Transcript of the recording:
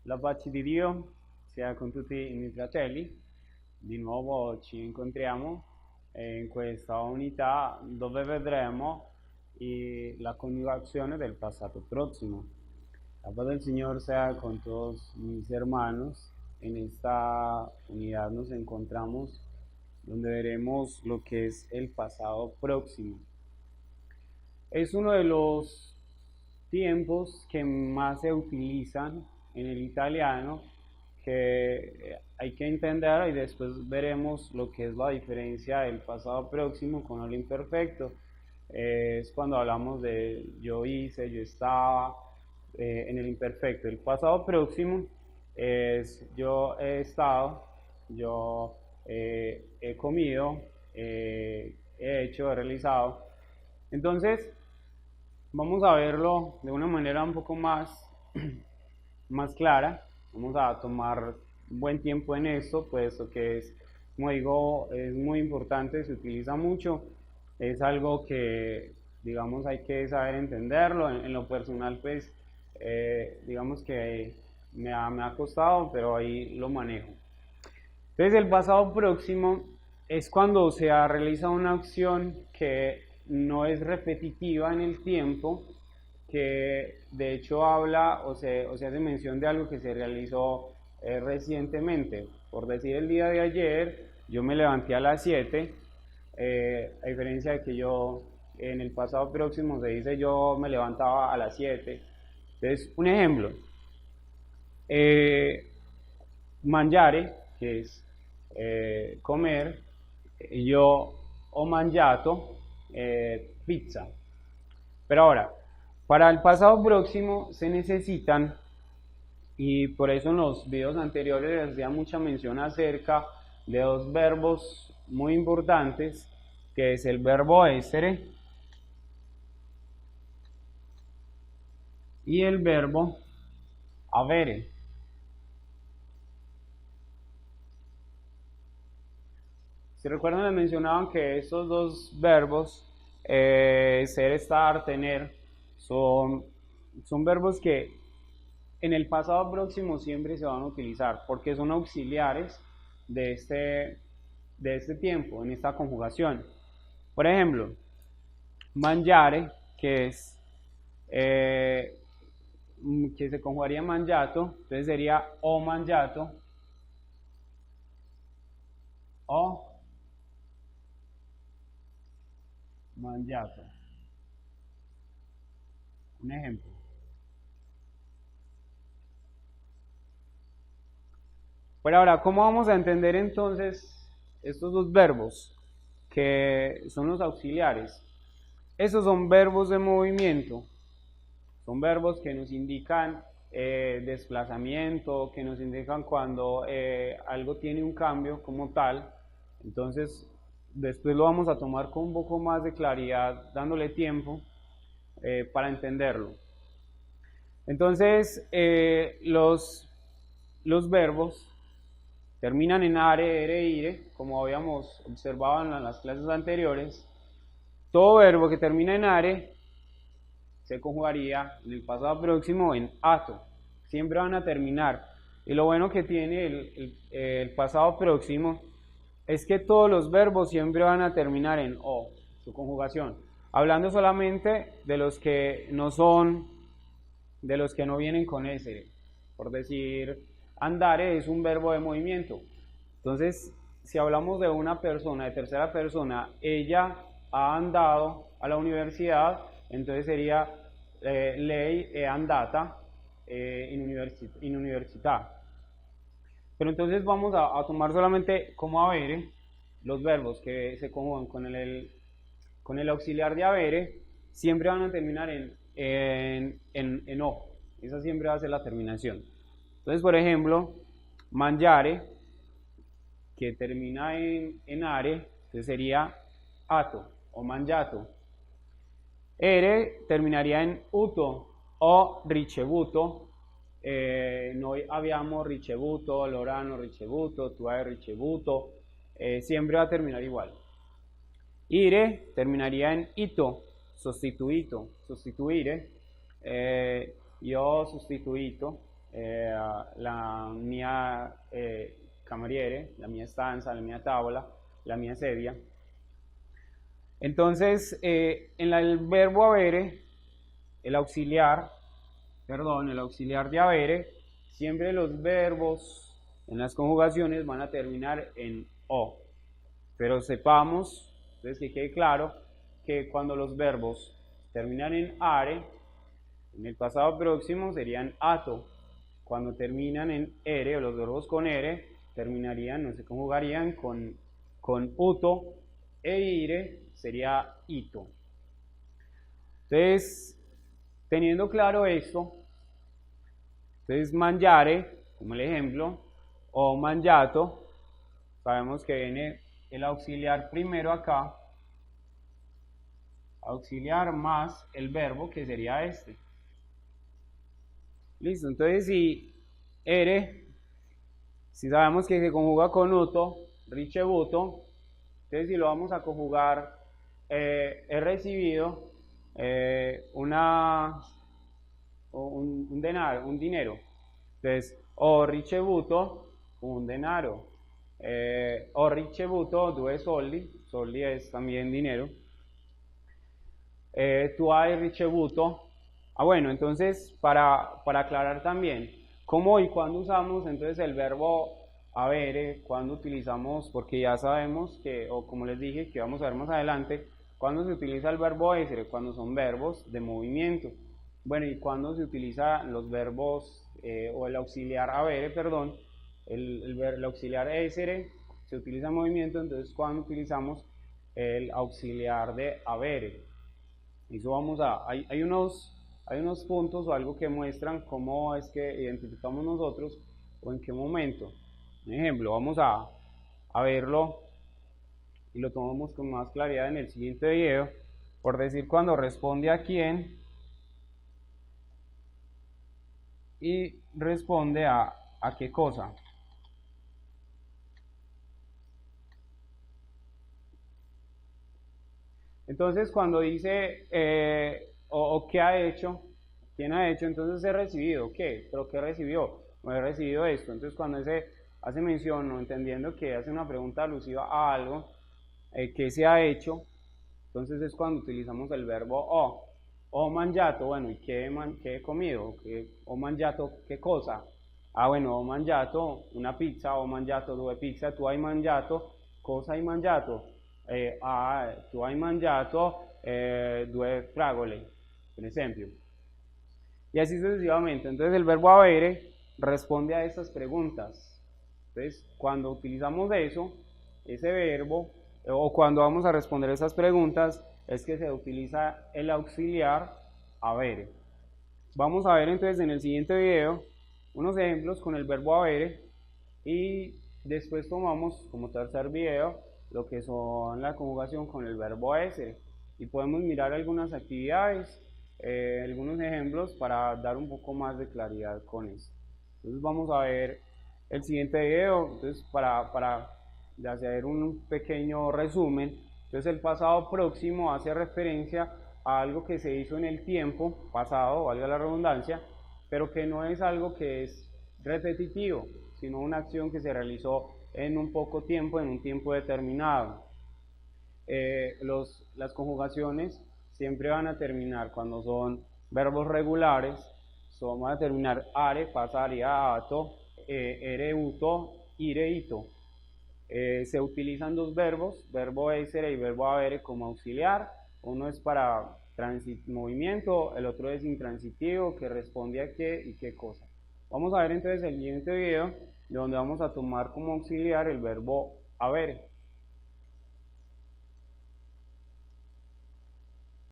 La pace di Dio sia con tutti i miei fratelli. Di nuovo ci incontriamo in questa unità dove vedremo la coniugación del pasado próximo. La paz del Señor sea con todos mis hermanos. En esta unidad nos encontramos donde veremos lo que es el pasado próximo. Es uno de los tiempos que más se utilizan en el italiano, que hay que entender, y después veremos lo que es la diferencia del pasado próximo con el imperfecto. Es cuando hablamos de yo hice, yo estaba, en el imperfecto. El pasado próximo es yo he estado, yo he comido, he hecho, he realizado. Entonces, vamos a verlo de una manera un poco más clara. Vamos a tomar buen tiempo en esto, puesto que es, como digo, es muy importante, se utiliza mucho, es algo que, digamos, hay que saber entenderlo. En lo personal, pues, digamos que me ha costado, pero ahí lo manejo. Entonces, el pasado próximo es cuando se realiza una acción que no es repetitiva en el tiempo, que de hecho habla o se hace mención de algo que se realizó recientemente. Por decir, el día de ayer yo me levanté a las 7, a diferencia de que yo en el pasado próximo se dice yo me levantaba a las 7. Entonces, un ejemplo, mangiare, que es comer, yo ho mangiato pizza. Pero ahora, para el pasado próximo se necesitan, y por eso en los videos anteriores les hacía mucha mención acerca de dos verbos muy importantes, que es el verbo essere y el verbo avere. Si recuerdan, les mencionaban que estos dos verbos, ser, estar, tener, son verbos que en el pasado próximo siempre se van a utilizar, porque son auxiliares de este tiempo, en esta conjugación. Por ejemplo, mangiare, que es que se conjugaría mangiato, entonces sería ho mangiato, o mangiato. Un ejemplo. Pero ahora, ¿cómo vamos a entender entonces estos dos verbos que son los auxiliares? Estos son verbos de movimiento, son verbos que nos indican desplazamiento, que nos indican cuando algo tiene un cambio como tal. Entonces, después lo vamos a tomar con un poco más de claridad, dándole tiempo para entenderlo. Entonces, los verbos terminan en are, ere, ire, como habíamos observado en las clases anteriores. Todo verbo que termina en are se conjugaría en el pasado próximo en ato. Siempre van a terminar. Y lo bueno que tiene el pasado próximo es que todos los verbos siempre van a terminar en o, su conjugación. Hablando solamente de los que no son, de los que no vienen con ese. Por decir, andare es un verbo de movimiento. Entonces, si hablamos de una persona, de tercera persona, ella ha andado a la universidad, entonces sería lei è andata in università. Pero entonces vamos a tomar solamente como avere los verbos que se conjugan con el auxiliar de avere, siempre van a terminar en o. Esa siempre va a ser la terminación. Entonces, por ejemplo, mangiare, que termina en are, entonces sería ato o mangiato. Ere terminaría en uto o ricevuto. Noi abbiamo ricevuto, loro hanno ricevuto, tu hai ricevuto, siempre va a terminar igual. Ire terminaría en ito, sostituito, sostituire. Io ho sostituito, la mia cameriere, la mia stanza, la mia tavola, la mia sedia. Entonces, en el verbo avere, el auxiliar de avere, siempre los verbos en las conjugaciones van a terminar en o. Pero sepamos, entonces que quede claro, que cuando los verbos terminan en are, en el pasado próximo serían ato. Cuando terminan en ere, o los verbos con ere, terminarían, no se conjugarían con uto, e ire sería ito. Entonces, teniendo claro esto, entonces mangiare, como el ejemplo, o mangiato, sabemos que viene el auxiliar primero acá, auxiliar más el verbo que sería este. Listo, entonces si ere, si sabemos que se conjuga con uto, ricevuto, entonces si lo vamos a conjugar, he recibido un dinero. Entonces, ho ricevuto un denaro. Ho ricevuto 2 soldi, soldi es también dinero. Tú has ricevuto. Bueno, entonces para aclarar también, ¿cómo y cuándo usamos entonces el verbo avere? ¿Cuándo utilizamos? Porque ya sabemos que, o como les dije, que vamos a ver más adelante, ¿cuándo se utiliza el verbo essere? Cuando son verbos de movimiento. Bueno, ¿y cuándo se utilizan los verbos, o el auxiliar avere, perdón, el auxiliar essere se utiliza en movimiento? Entonces, ¿cuándo utilizamos el auxiliar de avere? Eso vamos a, hay unos puntos o algo que muestran cómo es que identificamos nosotros o en qué momento. Un ejemplo, vamos a verlo y lo tomamos con más claridad en el siguiente video. Por decir, cuando responde a quién y responde a qué cosa. Entonces, cuando dice o qué ha hecho, quién ha hecho, entonces he recibido, ¿qué? ¿Pero qué recibió? No he recibido esto. Entonces, cuando hace mención, no entendiendo que hace una pregunta alusiva a algo, ¿qué se ha hecho? Entonces es cuando utilizamos el verbo o. O mangiato, bueno, ¿y qué he comido? O mangiato, ¿qué cosa? Bueno, ho mangiato una pizza, ho mangiato 2 pizze, tu hai mangiato, cosa hai mangiato? Tu hai mangiato 2 fragole, per esempio. Y así sucesivamente. Entonces el verbo avere responde a estas preguntas. Entonces, cuando utilizamos ese verbo, o cuando vamos a responder esas preguntas, es que se utiliza el auxiliar avere. Vamos a ver entonces en el siguiente video unos ejemplos con el verbo avere y después tomamos como tercer video lo que son la conjugación con el verbo essere y podemos mirar algunas actividades, algunos ejemplos para dar un poco más de claridad con esto. Entonces vamos a ver el siguiente video. Entonces para hacer un pequeño resumen, entonces el pasado próximo hace referencia a algo que se hizo en el tiempo pasado, valga la redundancia, pero que no es algo que es repetitivo, sino una acción que se realizó en un poco tiempo, en un tiempo determinado. Las conjugaciones siempre van a terminar cuando son verbos regulares, van a terminar are, pasare, ato, ere, uto, ire, ito. Se utilizan dos verbos, verbo essere y verbo avere como auxiliar. Uno es para movimiento, el otro es intransitivo, que responde a qué y qué cosa. Vamos a ver entonces el siguiente video, donde vamos a tomar como auxiliar el verbo avere.